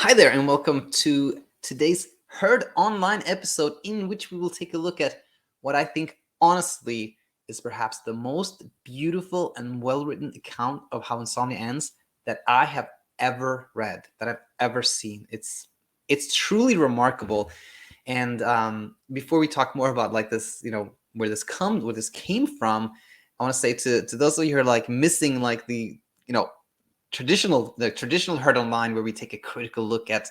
Hi there, and welcome to today's Heard Online episode, in which we will take a look at what I think, honestly, is perhaps the most beautiful and well written account of how insomnia ends that I have ever read, that I've ever seen. It's truly remarkable. And before we talk more about like this, where this came from, I want to say to those of you who are like missing like you know the traditional herd online, where we take a critical look at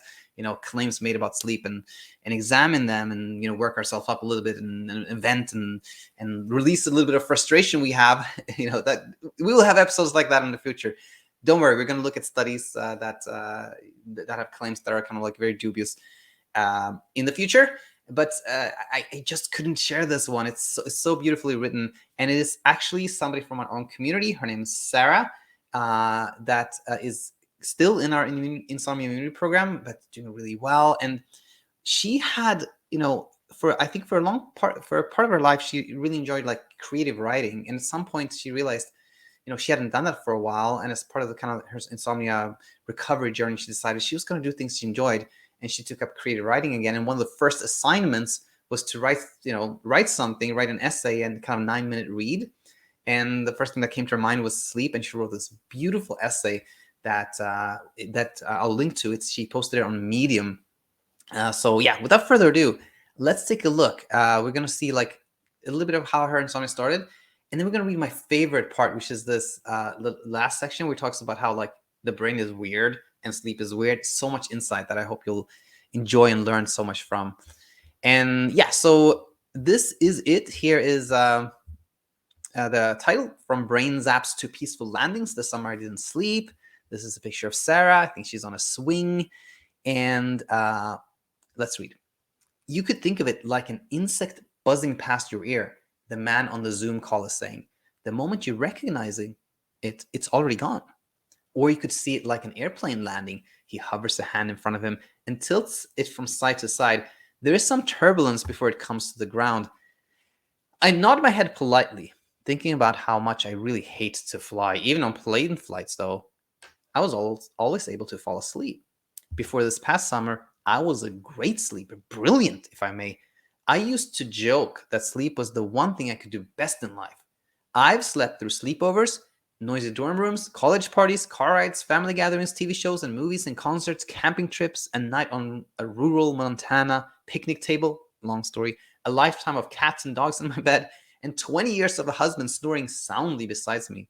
claims made about sleep and examine them, and work ourselves up a little bit, and vent and release a little bit of frustration we have. That we will have episodes like that in the future. Don't worry, we're going to look at studies that have claims that are kind of like very dubious in the future. But I just couldn't share this one. It's so beautifully written, and it is actually somebody from our own community. Her name is Sarah, that is still in our Insomnia Immunity program, but doing really well. And she had, for I think for a part of her life, she really enjoyed like creative writing. And at some point, she realized, she hadn't done that for a while. And as part of the kind of her insomnia recovery journey, she decided she was going to do things she enjoyed, and she took up creative writing again. And one of the first assignments was to write an essay and kind of 9-minute read. And the first thing that came to her mind was sleep, and she wrote this beautiful essay that I'll link to. She posted it on Medium. So yeah, without further ado, let's take a look. We're gonna see like a little bit of how her insomnia started, and then we're gonna read my favorite part, which is this last section where it talks about how like the brain is weird and sleep is weird. So much insight that I hope you'll enjoy and learn so much from. And yeah, so this is it. Here is the title: From Brain Zaps to Peaceful Landings, the summer I didn't sleep. This is a picture of Sarah. I think she's on a swing. And let's read. You could think of it like an insect buzzing past your ear, the man on the Zoom call is saying. The moment you recognize it, it's already gone. Or you could see it like an airplane landing. He hovers a hand in front of him and tilts it from side to side. There is some turbulence before it comes to the ground. I nod my head politely, thinking about how much I really hate to fly. Even on plane flights, though, I was always able to fall asleep. Before this past summer, I was a great sleeper, brilliant, if I may. I used to joke that sleep was the one thing I could do best in life. I've slept through sleepovers, noisy dorm rooms, college parties, car rides, family gatherings, TV shows and movies and concerts, camping trips, a night on a rural Montana picnic table, long story, a lifetime of cats and dogs in my bed, and 20 years of a husband snoring soundly beside me.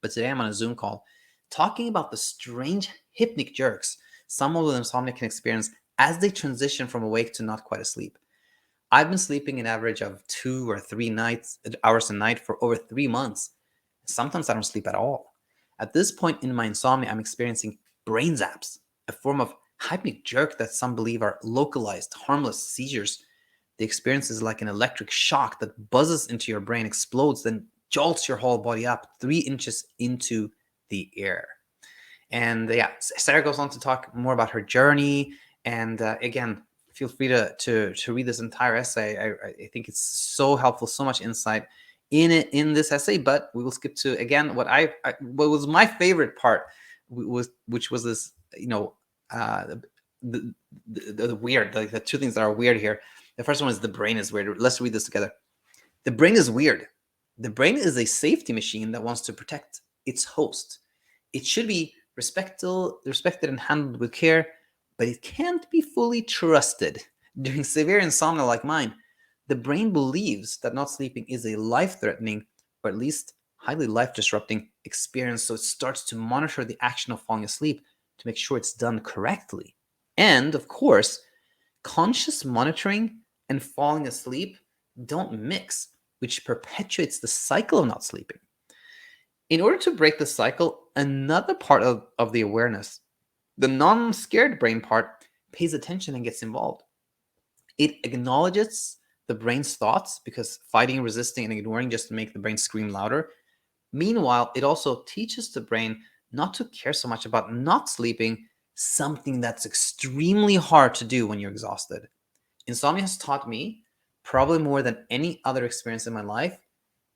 But today I'm on a Zoom call talking about the strange hypnic jerks someone with insomnia can experience as they transition from awake to not quite asleep. I've been sleeping an average of 2 or 3 hours a night for over 3 months. Sometimes I don't sleep at all. At this point in my insomnia, I'm experiencing brain zaps, a form of hypnic jerk that some believe are localized, harmless seizures. The experience is like an electric shock that buzzes into your brain, explodes, then jolts your whole body up 3 inches into the air. And yeah, Sarah goes on to talk more about her journey. And again, feel free to read this entire essay. I think it's so helpful, so much insight in it in this essay. But we will skip to again what was my favorite part, which was this the weird, like the two things that are weird here. The first one is the brain is weird. Let's read this together. The brain is weird. The brain is a safety machine that wants to protect its host. It should be respected and handled with care, but it can't be fully trusted. During severe insomnia like mine, the brain believes that not sleeping is a life-threatening, or at least highly life-disrupting experience, so it starts to monitor the action of falling asleep to make sure it's done correctly. And, of course, conscious monitoring and falling asleep don't mix, which perpetuates the cycle of not sleeping. In order to break the cycle, another part of the awareness, the non-scared brain part, pays attention and gets involved. It acknowledges the brain's thoughts, because fighting, resisting, and ignoring just make the brain scream louder. Meanwhile, it also teaches the brain not to care so much about not sleeping, something that's extremely hard to do when you're exhausted. Insomnia has taught me, probably more than any other experience in my life,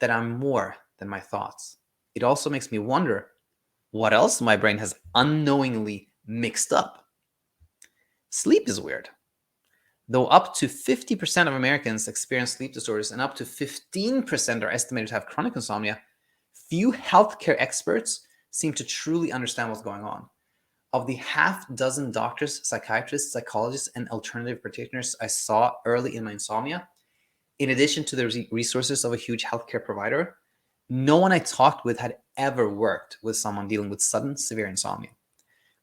that I'm more than my thoughts. It also makes me wonder what else my brain has unknowingly mixed up. Sleep is weird. Though up to 50% of Americans experience sleep disorders and up to 15% are estimated to have chronic insomnia, few healthcare experts seem to truly understand what's going on. Of the half dozen doctors, psychiatrists, psychologists, and alternative practitioners I saw early in my insomnia, in addition to the resources of a huge healthcare provider, no one I talked with had ever worked with someone dealing with sudden severe insomnia.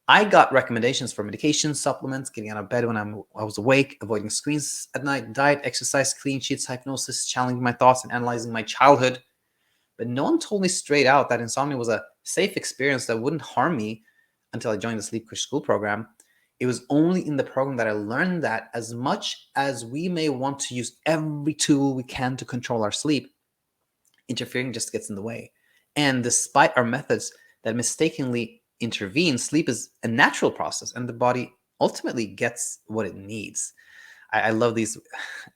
I got recommendations for medication, supplements, getting out of bed when I was awake, avoiding screens at night, diet, exercise, clean sheets, hypnosis, challenging my thoughts, and analyzing my childhood. But no one told me straight out that insomnia was a safe experience that wouldn't harm me until I joined the Sleep Coach School program. It was only in the program that I learned that as much as we may want to use every tool we can to control our sleep, interfering just gets in the way. And despite our methods that mistakenly intervene, sleep is a natural process and the body ultimately gets what it needs. I love these.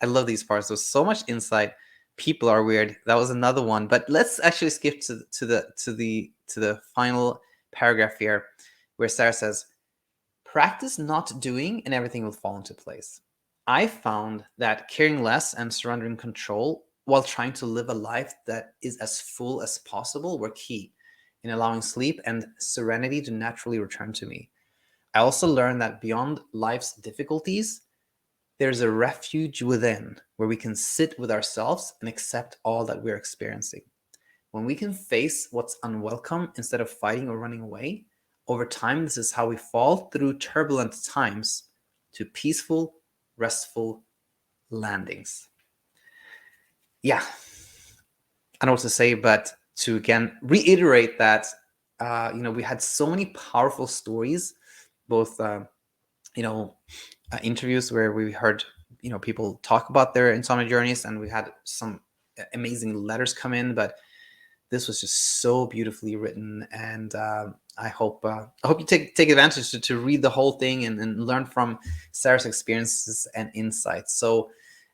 I love these parts. There's so much insight. People are weird. That was another one. But let's actually skip to the final paragraph here, where Sarah says, "Practice not doing, and everything will fall into place." I found that caring less and surrendering control while trying to live a life that is as full as possible were key in allowing sleep and serenity to naturally return to me. I also learned that beyond life's difficulties, there's a refuge within where we can sit with ourselves and accept all that we're experiencing. When we can face what's unwelcome instead of fighting or running away, over time, this is how we fall through turbulent times to peaceful, restful landings. Yeah, I don't know what to say, but to again reiterate that, we had so many powerful stories, both, interviews where we heard, people talk about their insomnia journeys, and we had some amazing letters come in, but this was just so beautifully written. And I hope you take advantage to read the whole thing and learn from Sarah's experiences and insights. So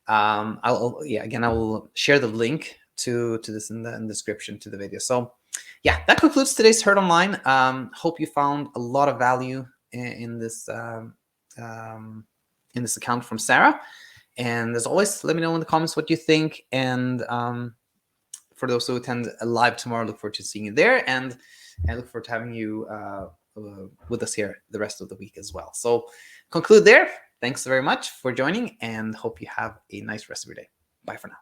I will share the link to this in the description to the video. So yeah, that concludes today's Heard Online. Hope you found a lot of value in this account from Sarah. And as always, let me know in the comments what you think. And for those who attend live tomorrow, look forward to seeing you there, and I look forward to having you with us here the rest of the week as well. So conclude there. Thanks very much for joining, and hope you have a nice rest of your day. Bye for now.